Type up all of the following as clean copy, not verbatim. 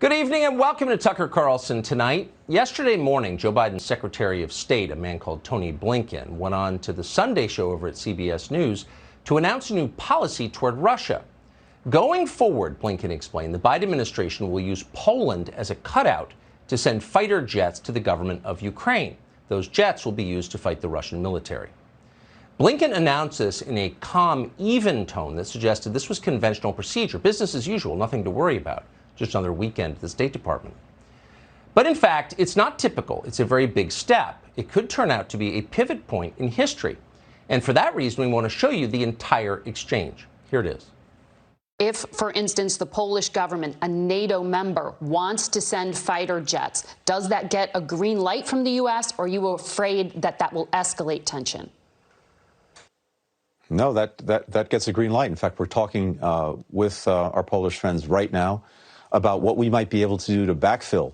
Good evening and welcome to Tucker Carlson Tonight. Yesterday morning, Joe Biden's Secretary of State, a man called Tony Blinken, went on to the Sunday show over at CBS News to announce a new policy toward Russia. Going forward, Blinken explained, the Biden administration will use Poland as a cutout to send fighter jets to the government of Ukraine. Those jets will be used to fight the Russian military. Blinken announced this in a calm, even tone that suggested this was conventional procedure, business as usual, nothing to worry about. Just another weekend at the State Department. But in fact, it's not typical. It's a very big step. It could turn out to be a pivot point in history. And for that reason, we want to show you the entire exchange. Here it is. If, for instance, the Polish government, a NATO member, wants to send fighter jets, does that get a green light from the U.S., or are you afraid that that will escalate tension? No, that gets a green light. In fact, we're talking with our Polish friends right now about what we might be able to do to backfill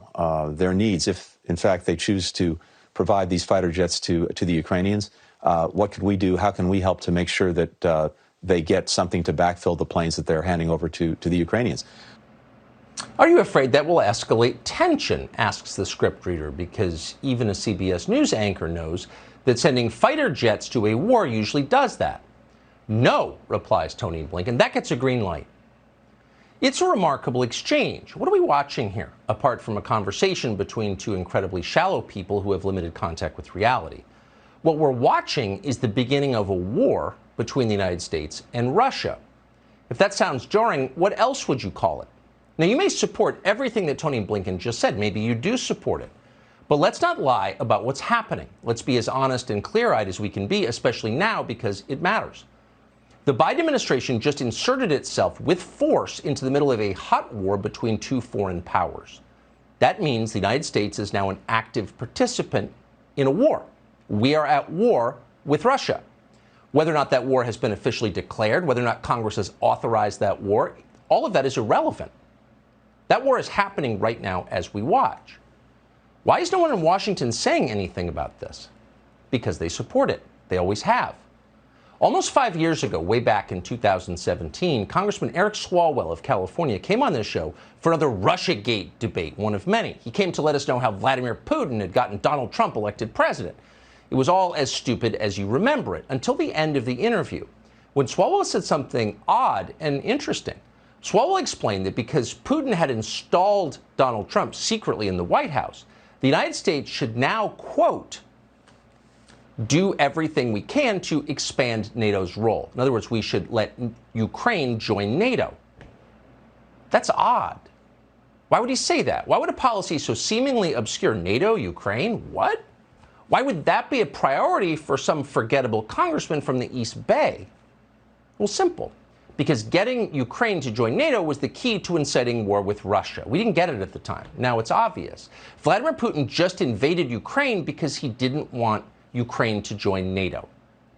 their needs if, in fact, they choose to provide these fighter jets to the Ukrainians. What could we do? How can we help to make sure that they get something to backfill the planes that they're handing over to the Ukrainians? Are you afraid that will escalate tension, asks the scriptreader, because even a CBS News anchor knows that sending fighter jets to a war usually does that. No, replies Tony Blinken, that gets a green light. It's a remarkable exchange. What are we watching here, apart from a conversation between two incredibly shallow people who have limited contact with reality? What we're watching is the beginning of a war between the United States and Russia. If that sounds jarring, what else would you call it? Now, you may support everything that Tony Blinken just said. Maybe you do support it. But let's not lie about what's happening. Let's be as honest and clear-eyed as we can be, especially now, because it matters. The Biden administration just inserted itself with force into the middle of a hot war between two foreign powers. That means the United States is now an active participant in a war. We are at war with Russia. Whether or not that war has been officially declared, whether or not Congress has authorized that war, all of that is irrelevant. That war is happening right now as we watch. Why is no one in Washington saying anything about this? Because they support it. They always have. Almost 5 years ago, way back in 2017, Congressman Eric Swalwell of California came on this show for another Russiagate debate, one of many. He came to let us know how Vladimir Putin had gotten Donald Trump elected president. It was all as stupid as you remember it, until the end of the interview, when Swalwell said something odd and interesting. Swalwell explained that because Putin had installed Donald Trump secretly in the White House, the United States should now, quote, do everything we can to expand NATO's role. In other words, we should let Ukraine join NATO. That's odd. Why would he say that? Why would a policy so seemingly obscure, NATO, Ukraine, what? Why would that be a priority for some forgettable congressman from the East Bay? Well, simple. Because getting Ukraine to join NATO was the key to inciting war with Russia. We didn't get it at the time. Now it's obvious. Vladimir Putin just invaded Ukraine because he didn't want Ukraine to join NATO.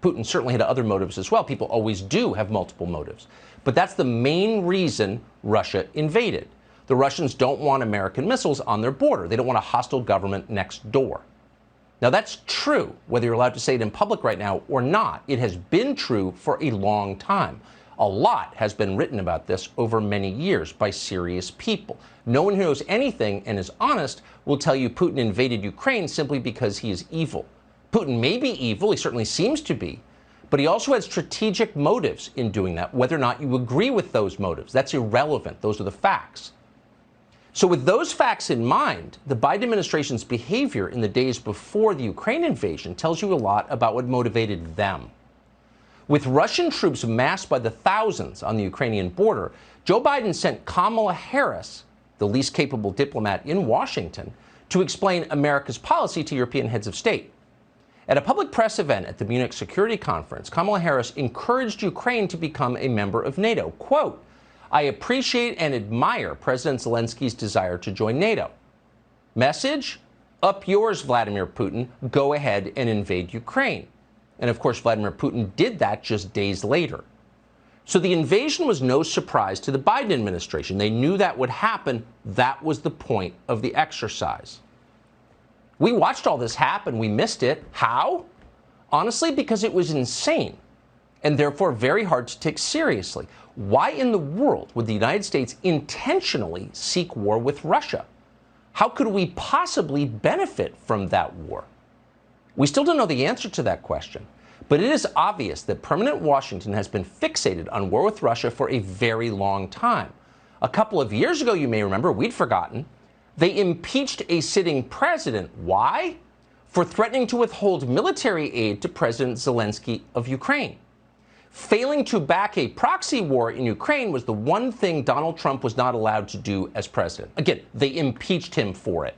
Putin certainly had other motives as well. People always do have multiple motives. But that's the main reason Russia invaded. The Russians don't want American missiles on their border. They don't want a hostile government next door. Now, that's true, whether you're allowed to say it in public right now or not. It has been true for a long time. A lot has been written about this over many years by serious people. No one who knows anything and is honest will tell you Putin invaded Ukraine simply because he is evil. Putin may be evil, he certainly seems to be, but he also had strategic motives in doing that, whether or not you agree with those motives. That's irrelevant. Those are the facts. So with those facts in mind, the Biden administration's behavior in the days before the Ukraine invasion tells you a lot about what motivated them. With Russian troops massed by the thousands on the Ukrainian border, Joe Biden sent Kamala Harris, the least capable diplomat in Washington, to explain America's policy to European heads of state. At a public press event at the Munich Security Conference, Kamala Harris encouraged Ukraine to become a member of NATO. Quote, I appreciate and admire President Zelensky's desire to join NATO. Message? Up yours, Vladimir Putin. Go ahead and invade Ukraine. And of course, Vladimir Putin did that just days later. So the invasion was no surprise to the Biden administration. They knew that would happen. That was the point of the exercise. We watched all this happen. We missed it. How? Honestly, because it was insane. and therefore very hard to take seriously. Why in the world would the United States intentionally seek war with Russia? How could we possibly benefit from that war? We still don't know the answer to that question, but it is obvious that permanent Washington has been fixated on war with Russia for a very long time. A couple of years ago, you may remember, we'd forgotten, they impeached a sitting president. Why? For threatening to withhold military aid to President Zelensky of Ukraine. Failing to back a proxy war in Ukraine was the one thing Donald Trump was not allowed to do as president. Again, they impeached him for it.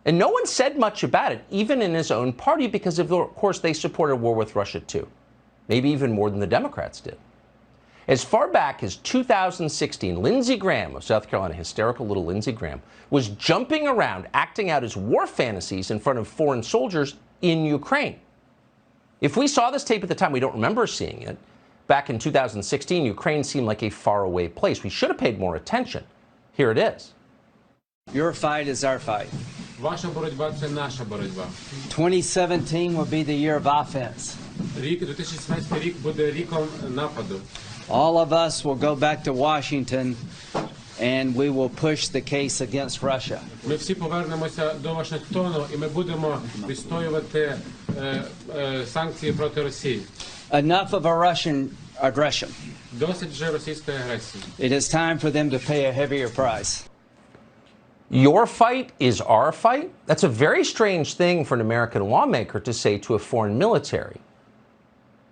And no one said much about it, even in his own party, because of course they supported war with Russia too. Maybe even more than the Democrats did. As far back as 2016, Lindsey Graham of South Carolina, hysterical little Lindsey Graham, was jumping around acting out his war fantasies in front of foreign soldiers in Ukraine. If we saw this tape at the time, we don't remember seeing it. Back in 2016, Ukraine seemed like a faraway place. We should have paid more attention. Here it is. Your fight is our fight. Ваша боротьба – це наша боротьба. 2017 will be the year of offense. Рік 2017 рік буде ріком нападу. All of us will go back to Washington and we will push the case against Russia. Ми всі повернемося до Вашингтону і ми будемо відстоювати санкції проти Росії. Enough of a Russian aggression. Досить вже російської агресії. It is time for them to pay a heavier price. Your fight is our fight? That's a very strange thing for an American lawmaker to say to a foreign military.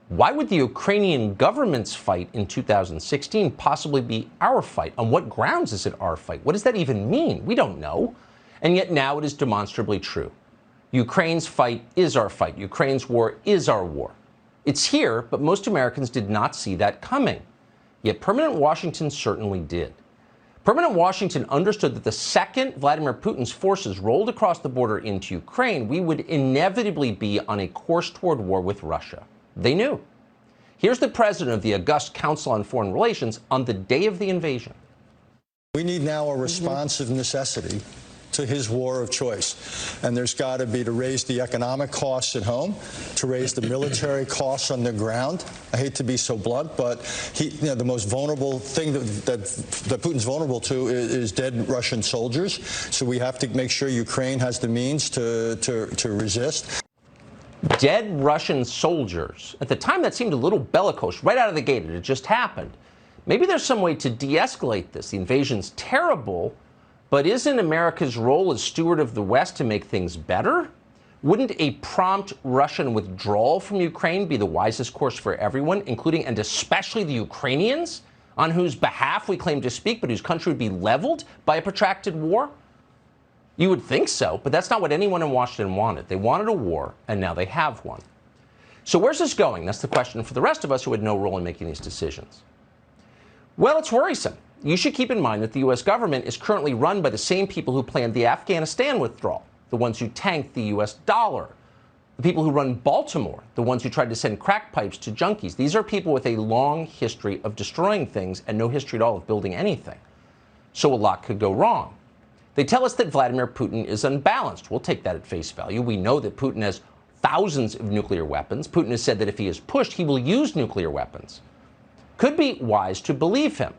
Why would the Ukrainian government's fight in 2016 possibly be our fight? On what grounds is it our fight? What does that even mean? We don't know. And yet now it is demonstrably true. Ukraine's fight is our fight. Ukraine's war is our war. It's here, but most Americans did not see that coming. Yet permanent Washington certainly did. Permanent Washington understood that the second Vladimir Putin's forces rolled across the border into Ukraine, we would inevitably be on a course toward war with Russia. They knew. Here's the president of the August Council on Foreign Relations on the day of the invasion. We need now a response of necessity to his war of choice. And there's got to be to raise the economic costs at home, to raise the military costs on the ground. I hate to be so blunt, but the most vulnerable thing that Putin's vulnerable to is dead Russian soldiers. So we have to make sure Ukraine has the means to resist. Dead Russian soldiers. At the time, that seemed a little bellicose right out of the gate. It had just happened. Maybe there's some way to de-escalate this. The invasion's terrible, but isn't America's role as steward of the West to make things better? Wouldn't a prompt Russian withdrawal from Ukraine be the wisest course for everyone, including and especially the Ukrainians, on whose behalf we claim to speak, but whose country would be leveled by a protracted war? You would think so, but that's not what anyone in Washington wanted. They wanted a war, and now they have one. So where's this going? That's the question for the rest of us who had no role in making these decisions. Well, it's worrisome. You should keep in mind that the U.S. government is currently run by the same people who planned the Afghanistan withdrawal, the ones who tanked the U.S. dollar, the people who run Baltimore, the ones who tried to send crack pipes to junkies. These are people with a long history of destroying things and no history at all of building anything. So a lot could go wrong. They tell us that Vladimir Putin is unbalanced. We'll take that at face value. We know that Putin has thousands of nuclear weapons. Putin has said that if he is pushed, he will use nuclear weapons. Could be wise to believe him.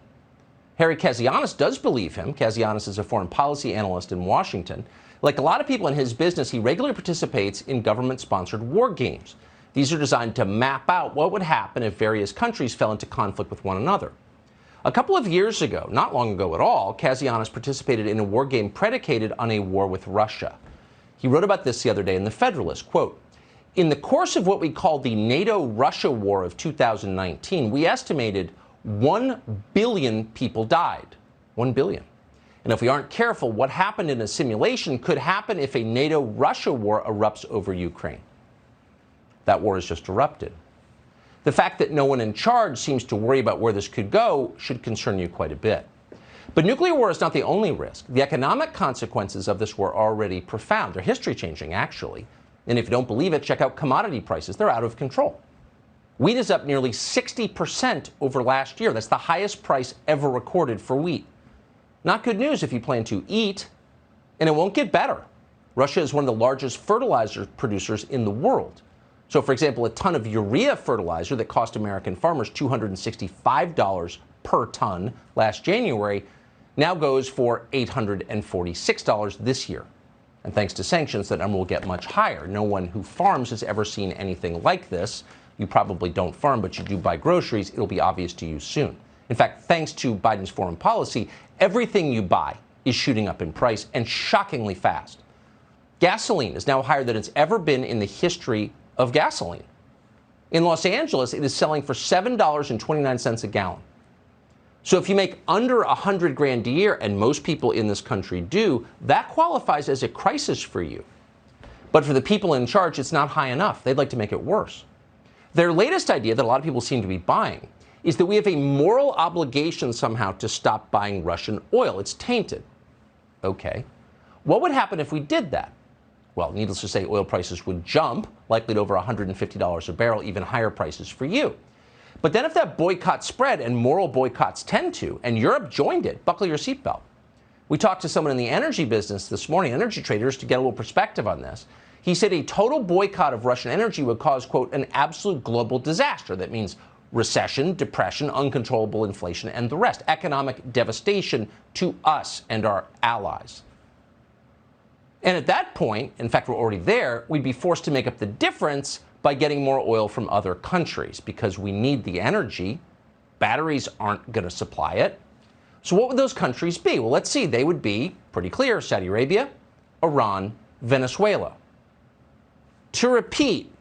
Harry Kazianis does believe him. Kazianis is a foreign policy analyst in Washington. Like a lot of people in his business, he regularly participates in government-sponsored war games. These are designed to map out what would happen if various countries fell into conflict with one another. A couple of years ago, not long ago at all, Kazianis participated in a war game predicated on a war with Russia. He wrote about this the other day in The Federalist, quote, "In the course of what we call the NATO-Russia war of 2019, we estimated 1 billion people died. 1 billion. And if we aren't careful, what happened in a simulation could happen if a NATO-Russia war erupts over Ukraine." That war has just erupted. The fact that no one in charge seems to worry about where this could go should concern you quite a bit. But nuclear war is not the only risk. The economic consequences of this war are already profound. They're history-changing, actually. And if you don't believe it, check out commodity prices. They're out of control. Wheat is up nearly 60% over last year. That's the highest price ever recorded for wheat. Not good news if you plan to eat, and it won't get better. Russia is one of the largest fertilizer producers in the world. So, for example, a ton of urea fertilizer that cost American farmers $265 per ton last January now goes for $846 this year. And thanks to sanctions, that number will get much higher. No one who farms has ever seen anything like this. You probably don't farm, but you do buy groceries. It'll be obvious to you soon. In fact, thanks to Biden's foreign policy, everything you buy is shooting up in price, and shockingly fast. Gasoline is now higher than it's ever been in the history of gasoline. In Los Angeles, it is selling for $7.29 a gallon. So if you make under $100,000 a year, and most people in this country do, that qualifies as a crisis for you. But for the people in charge, it's not high enough. They'd like to make it worse. Their latest idea that a lot of people seem to be buying is that we have a moral obligation somehow to stop buying Russian oil. It's tainted. Okay. What would happen if we did that? Well, needless to say, oil prices would jump, likely to over $150 a barrel, even higher prices for you. But then if that boycott spread, and moral boycotts tend to, and Europe joined it, buckle your seatbelt. We talked to someone in the energy business this morning, energy traders, to get a little perspective on this. He said a total boycott of Russian energy would cause, quote, an absolute global disaster. That means recession, depression, uncontrollable inflation, and the rest. Economic devastation to us and our allies. And at that point, in fact, we're already there, we'd be forced to make up the difference by getting more oil from other countries because we need the energy. Batteries aren't going to supply it. So what would those countries be? Well, let's see. They would be pretty clear: Saudi Arabia, Iran, Venezuela. To repeat,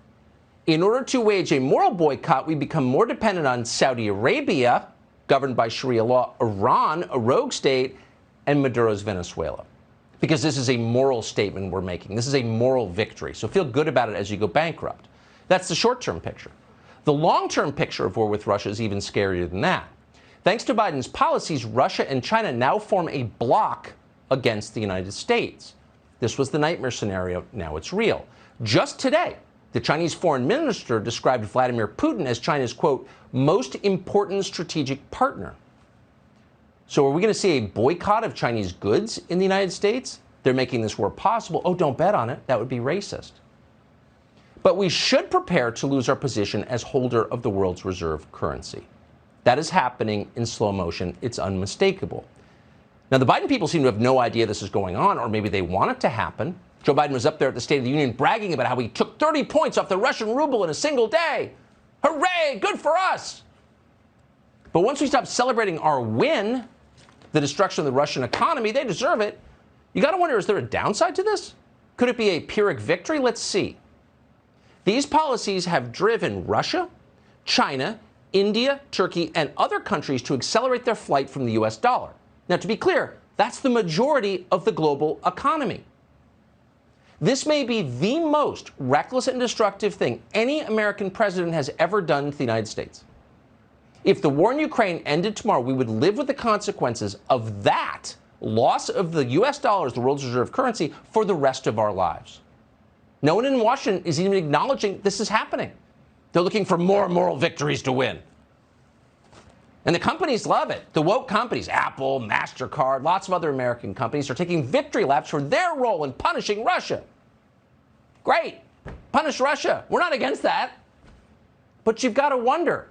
in order to wage a moral boycott, we become more dependent on Saudi Arabia, governed by Sharia law, Iran, a rogue state, and Maduro's Venezuela. Because this is a moral statement we're making. This is a moral victory. So feel good about it as you go bankrupt. That's the short-term picture. The long-term picture of war with Russia is even scarier than that. Thanks to Biden's policies, Russia and China now form a bloc against the United States. This was the nightmare scenario. Now it's real. Just today, the Chinese foreign minister described Vladimir Putin as China's, quote, most important strategic partner. So are we going to see a boycott of Chinese goods in the United States? They're making this war possible. Oh, don't bet on it. That would be racist. But we should prepare to lose our position as holder of the world's reserve currency. That is happening in slow motion. It's unmistakable. Now, the Biden people seem to have no idea this is going on, or maybe they want it to happen. Joe Biden was up there at the State of the Union bragging about how he took 30 points off the Russian ruble in a single day. Hooray, good for us. But once we stop celebrating our win, the destruction of the Russian economy, they deserve it. You got to wonder, is there a downside to this? Could it be a Pyrrhic victory? Let's see. These policies have driven Russia, China, India, Turkey, and other countries to accelerate their flight from the U.S. dollar. Now, to be clear, that's the majority of the global economy. This may be the most reckless and destructive thing any American president has ever done to the United States. If the war in Ukraine ended tomorrow, we would live with the consequences of that loss of the U.S. dollar as the world's reserve currency for the rest of our lives. No one in Washington is even acknowledging this is happening. They're looking for more moral victories to win. And the companies love it. The woke companies, Apple, MasterCard, lots of other American companies, are taking victory laps for their role in punishing Russia. Great. Punish Russia. We're not against that. But you've got to wonder.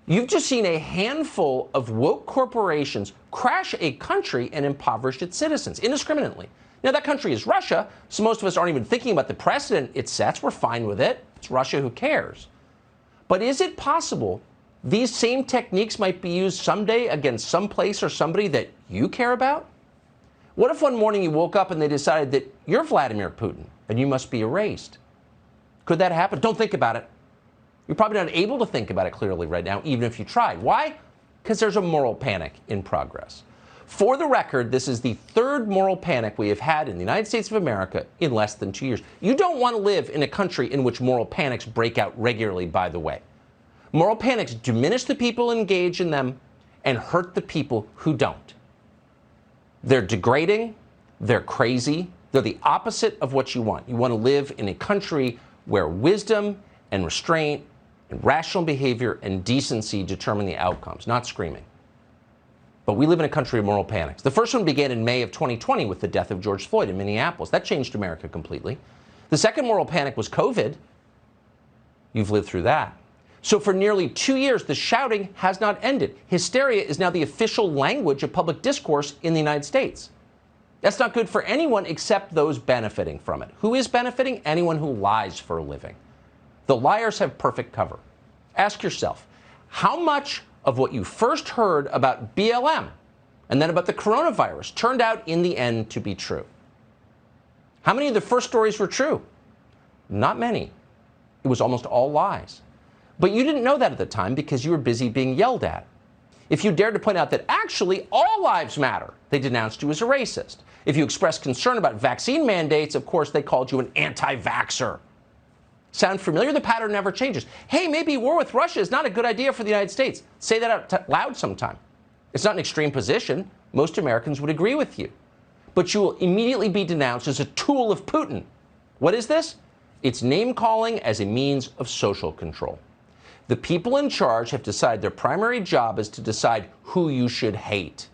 You've just seen a handful of woke corporations crash a country and impoverish its citizens indiscriminately. Now, that country is Russia, so most of us aren't even thinking about the precedent it sets. We're fine with it. It's Russia, who cares? But is it possible these same techniques might be used someday against some place or somebody that you care about? What if one morning you woke up and they decided that you're Vladimir Putin and you must be erased? Could that happen? Don't think about it. You're probably not able to think about it clearly right now, even if you tried. Why? Because there's a moral panic in progress. For the record, this is the third moral panic we have had in the United States of America in less than 2 years. You don't want to live in a country in which moral panics break out regularly, by the way. Moral panics diminish the people engaged in them and hurt the people who don't. They're degrading, they're crazy, they're the opposite of what you want. You want to live in a country where wisdom and restraint and rational behavior and decency determine the outcomes, not screaming. But we live in a country of moral panics. The first one began in May of 2020 with the death of George Floyd in Minneapolis. That changed America completely. The second moral panic was COVID. You've lived through that. So for nearly 2 years, the shouting has not ended. Hysteria is now the official language of public discourse in the United States. That's not good for anyone except those benefiting from it. Who is benefiting? Anyone who lies for a living. The liars have perfect cover. Ask yourself, how much of what you first heard about BLM and then about the coronavirus turned out in the end to be true? How many of the first stories were true? Not many. It was almost all lies. But you didn't know that at the time because you were busy being yelled at. If you dared to point out that actually all lives matter, they denounced you as a racist. If you expressed concern about vaccine mandates, of course, they called you an anti-vaxxer. Sound familiar? The pattern never changes. Hey, maybe war with Russia is not a good idea for the United States. Say that out loud sometime. It's not an extreme position. Most Americans would agree with you. But you will immediately be denounced as a tool of Putin. What is this? It's name-calling as a means of social control. The people in charge have decided their primary job is to decide who you should hate.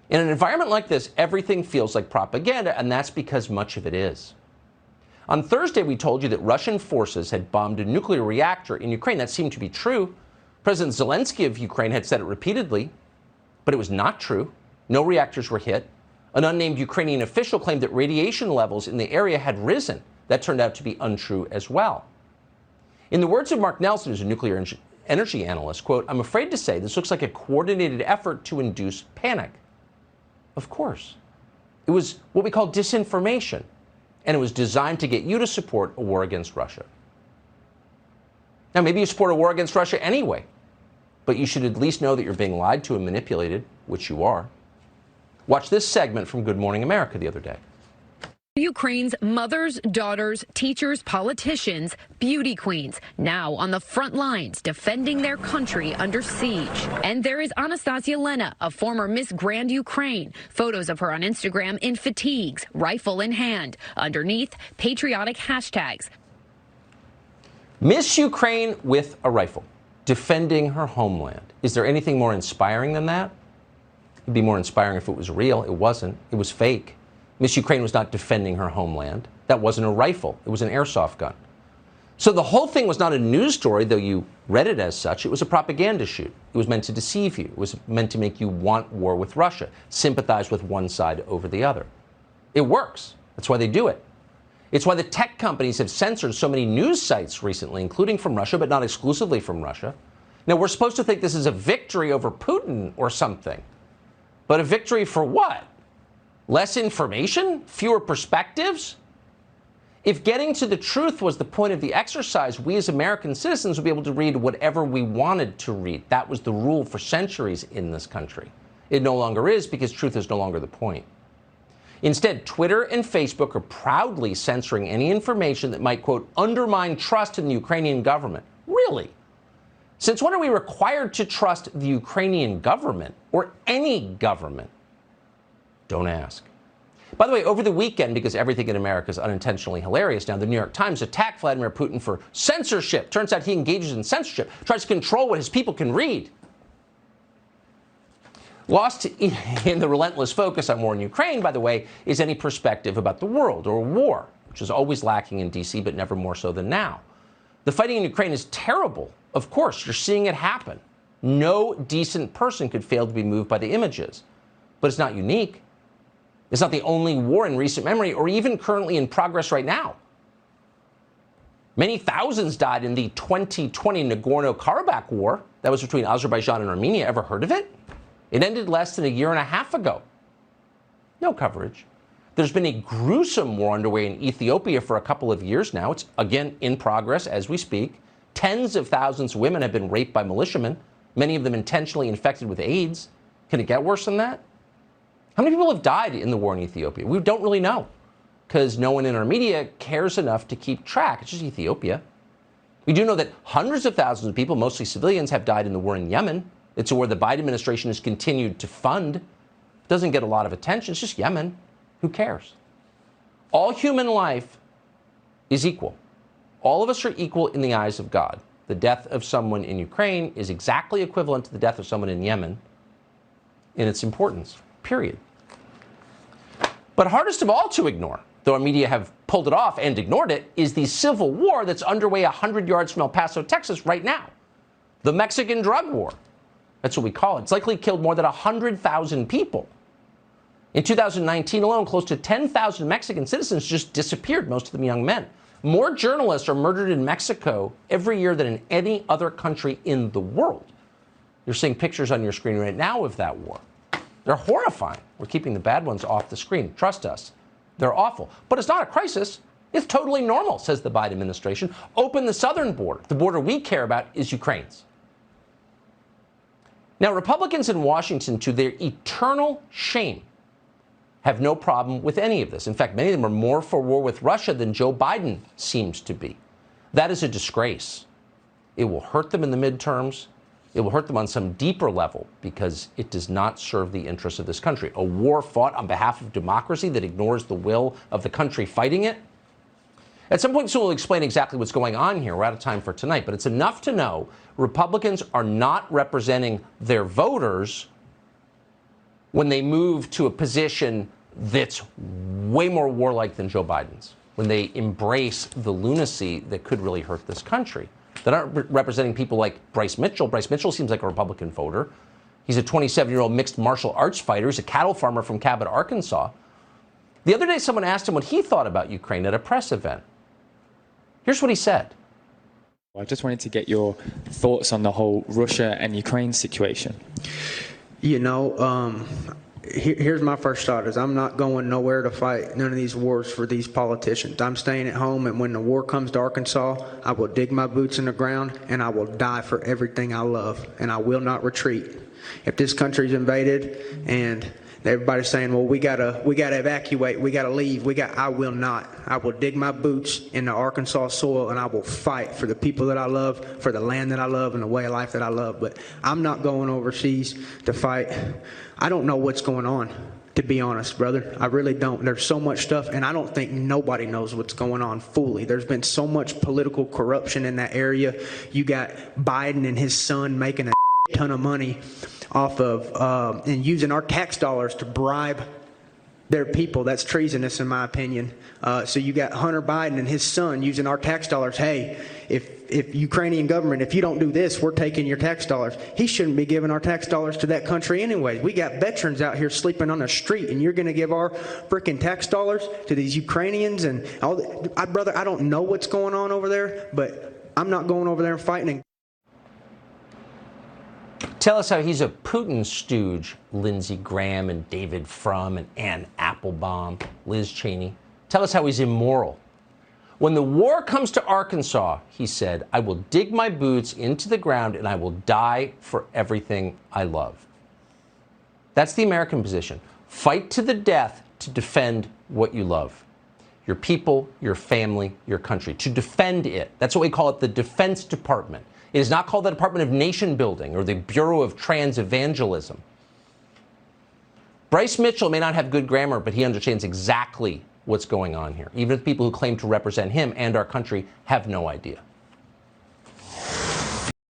In an environment like this, everything feels like propaganda, and that's because much of it is. On Thursday, we told you that Russian forces had bombed a nuclear reactor in Ukraine. That seemed to be true. President Zelensky of Ukraine had said it repeatedly, but it was not true. No reactors were hit. An unnamed Ukrainian official claimed that radiation levels in the area had risen. That turned out to be untrue as well. In the words of Mark Nelson, who's a nuclear energy analyst, quote, "I'm afraid to say this looks like a coordinated effort to induce panic." Of course. It was what we call disinformation, and it was designed to get you to support a war against Russia. Now, maybe you support a war against Russia anyway, but you should at least know that you're being lied to and manipulated, which you are. Watch this segment from Good Morning America the other day. Ukraine's mothers, daughters, teachers, politicians, beauty queens, now on the front lines defending their country under siege. And there is Anastasia Lena, a former Miss Grand Ukraine. Photos of her on Instagram in fatigues, rifle in hand. Underneath, patriotic hashtags. Miss Ukraine with a rifle, defending her homeland. Is there anything more inspiring than that? It'd be more inspiring if it was real. It wasn't. It was fake. Miss Ukraine was not defending her homeland. That wasn't a rifle. It was an airsoft gun. So the whole thing was not a news story, though you read it as such. It was a propaganda shoot. It was meant to deceive you. It was meant to make you want war with Russia, sympathize with one side over the other. It works. That's why they do it. It's why the tech companies have censored so many news sites recently, including from Russia, but not exclusively from Russia. Now, we're supposed to think this is a victory over Putin or something. But a victory for what? Less information? Fewer perspectives? If getting to the truth was the point of the exercise, we as American citizens would be able to read whatever we wanted to read. That was the rule for centuries in this country. It no longer is because truth is no longer the point. Instead, Twitter and Facebook are proudly censoring any information that might, quote, undermine trust in the Ukrainian government. Really? Since when are we required to trust the Ukrainian government or any government? Don't ask. By the way, over the weekend, because everything in America is unintentionally hilarious now, the New York Times attacked Vladimir Putin for censorship. Turns out he engages in censorship, tries to control what his people can read. Lost in the relentless focus on war in Ukraine, by the way, is any perspective about the world or war, which is always lacking in D.C., but never more so than now. The fighting in Ukraine is terrible. Of course, you're seeing it happen. No decent person could fail to be moved by the images. But it's not unique. It's not the only war in recent memory or even currently in progress right now. Many thousands died in the 2020 Nagorno-Karabakh war. That was between Azerbaijan and Armenia. Ever heard of it? It ended less than a year and a half ago. No coverage. There's been a gruesome war underway in Ethiopia for a couple of years now. It's, again, in progress as we speak. Tens of thousands of women have been raped by militiamen, many of them intentionally infected with AIDS. Can it get worse than that? How many people have died in the war in Ethiopia? We don't really know, because no one in our media cares enough to keep track. It's just Ethiopia. We do know that hundreds of thousands of people, mostly civilians, have died in the war in Yemen. It's a war the Biden administration has continued to fund. It doesn't get a lot of attention. It's just Yemen. Who cares? All human life is equal. All of us are equal in the eyes of God. The death of someone in Ukraine is exactly equivalent to the death of someone in Yemen in its importance, period. But hardest of all to ignore, though our media have pulled it off and ignored it, is the civil war that's underway 100 yards from El Paso, Texas right now. The Mexican drug war. That's what we call it. It's likely killed more than 100,000 people. In 2019 alone, close to 10,000 Mexican citizens just disappeared, most of them young men. More journalists are murdered in Mexico every year than in any other country in the world. You're seeing pictures on your screen right now of that war. They're horrifying. We're keeping the bad ones off the screen. Trust us. They're awful. But it's not a crisis. It's totally normal, says the Biden administration. Open the southern border. The border we care about is Ukraine's. Now, Republicans in Washington, to their eternal shame, have no problem with any of this. In fact, many of them are more for war with Russia than Joe Biden seems to be. That is a disgrace. It will hurt them in the midterms. It will hurt them on some deeper level because it does not serve the interests of this country. A war fought on behalf of democracy that ignores the will of the country fighting it. At some point soon, we'll explain exactly what's going on here. We're out of time for tonight, but it's enough to know Republicans are not representing their voters when they move to a position that's way more warlike than Joe Biden's, when they embrace the lunacy that could really hurt this country. They're not representing people like Bryce Mitchell. Bryce Mitchell seems like a Republican voter. He's a 27-year-old mixed martial arts fighter. He's a cattle farmer from Cabot, Arkansas. The other day, someone asked him what he thought about Ukraine at a press event. Here's what he said. I just wanted to get your thoughts on the whole Russia and Ukraine situation. You know, here's my first thought is I'm not going nowhere to fight none of these wars for these politicians. I'm staying at home, and when the war comes to Arkansas, I will dig my boots in the ground, and I will die for everything I love, and I will not retreat. If this country's invaded and everybody's saying, well, we gotta evacuate, we gotta leave, I will not. I will dig my boots in the Arkansas soil, and I will fight for the people that I love, for the land that I love, and the way of life that I love. But I'm not going overseas to fight. I don't know what's going on, to be honest, brother. I really don't. There's so much stuff, and I don't think nobody knows what's going on fully. There's been so much political corruption in that area. You got Biden and his son making a ton of money off of and using our tax dollars to bribe their people. That's treasonous, in my opinion. So you got Hunter Biden and his son using our tax dollars. Hey, if Ukrainian government, if you don't do this, we're taking your tax dollars. He shouldn't be giving our tax dollars to that country anyway. We got veterans out here sleeping on the street, and you're going to give our freaking tax dollars to these Ukrainians and all that. Brother, I don't know what's going on over there, but I'm not going over there and fighting. Tell us how he's a Putin stooge, Lindsey Graham and David Frum and Ann Applebaum, Liz Cheney. Tell us how he's immoral. When the war comes to Arkansas, he said, I will dig my boots into the ground and I will die for everything I love. That's the American position. Fight to the death to defend what you love. Your people, your family, your country. To defend it. That's what we call it, the Defense Department. It is not called the Department of Nation Building or the Bureau of Trans Evangelism. Bryce Mitchell may not have good grammar, but he understands exactly what's going on here. Even if people who claim to represent him and our country have no idea.